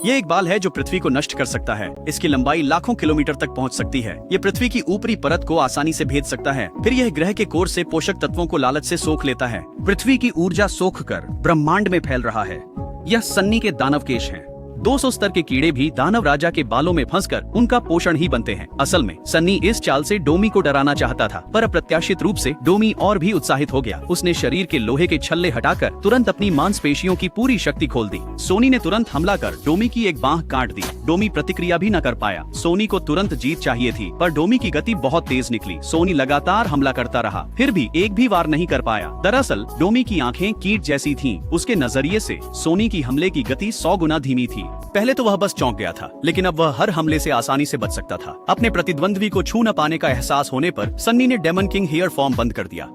ये एक बाल है जो पृथ्वी को नष्ट कर सकता है। इसकी लंबाई लाखों किलोमीटर तक पहुंच सकती है। ये पृथ्वी की ऊपरी परत को आसानी से भेद सकता है। फिर यह ग्रह के कोर से पोषक तत्वों को लालच से सोख लेता है। पृथ्वी की ऊर्जा सोख कर ब्रह्मांड में फैल रहा है। यह सन्नी के दानव केश हैं। 200 स्तर के कीड़े भी दानव राजा के बालों में फंसकर उनका पोषण ही बनते हैं। असल में सन्नी इस चाल से डोमी को डराना चाहता था, पर अप्रत्याशित रूप से डोमी और भी उत्साहित हो गया। उसने शरीर के लोहे के छल्ले हटाकर तुरंत अपनी मांसपेशियों की पूरी शक्ति खोल दी। सोनी ने तुरंत हमला कर डोमी की एक बांह काट दी। डोमी प्रतिक्रिया भी न कर पाया। सोनी को तुरंत जीत चाहिए थी, पर डोमी की गति बहुत तेज निकली। सोनी लगातार हमला करता रहा, फिर भी एक भी वार नहीं कर पाया। दरअसल डोमी की आंखें कीट जैसी थीं। उसके नजरिए से सोनी की हमले की गति 100 गुना धीमी थी। पहले तो वह बस चौंक गया था, लेकिन अब वह हर हमले से आसानी से बच सकता था। अपने प्रतिद्वंद्वी को छू न पाने का एहसास होने पर सन्नी ने डेमन किंग हेयर फॉर्म बंद कर दिया।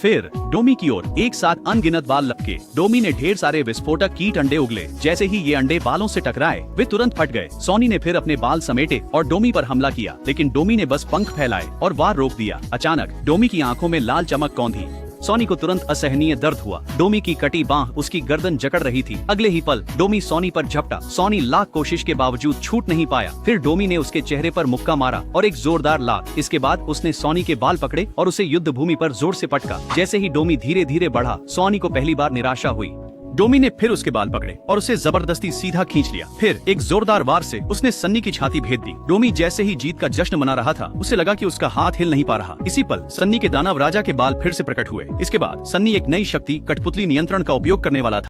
फिर डोमी की ओर एक साथ अनगिनत बाल लपके। डोमी ने ढेर सारे विस्फोटक कीट अंडे उगले। जैसे ही ये अंडे बालों से टकराए, वे तुरंत फट गए। सोनी ने फिर अपने बाल समेटे और डोमी पर हमला किया, लेकिन डोमी ने बस पंख फैलाए और वार रोक दिया। अचानक डोमी की आंखों में लाल चमक कौंधी। सोनी को तुरंत असहनीय दर्द हुआ। डोमी की कटी बांह उसकी गर्दन जकड़ रही थी। अगले ही पल डोमी सोनी पर झपटा। सोनी लाख कोशिश के बावजूद छूट नहीं पाया। फिर डोमी ने उसके चेहरे पर मुक्का मारा और एक जोरदार लात। इसके बाद उसने सोनी के बाल पकड़े और उसे युद्ध भूमि पर जोर से पटका। जैसे ही डोमी धीरे धीरे बढ़ा, सोनी को पहली बार निराशा हुई। डोमी ने फिर उसके बाल पकड़े और उसे जबरदस्ती सीधा खींच लिया। फिर एक जोरदार वार से उसने सन्नी की छाती भेद दी। डोमी जैसे ही जीत का जश्न मना रहा था, उसे लगा कि उसका हाथ हिल नहीं पा रहा। इसी पल सन्नी के दानव राजा के बाल फिर से प्रकट हुए। इसके बाद सन्नी एक नई शक्ति कठपुतली नियंत्रण का उपयोग करने वाला था।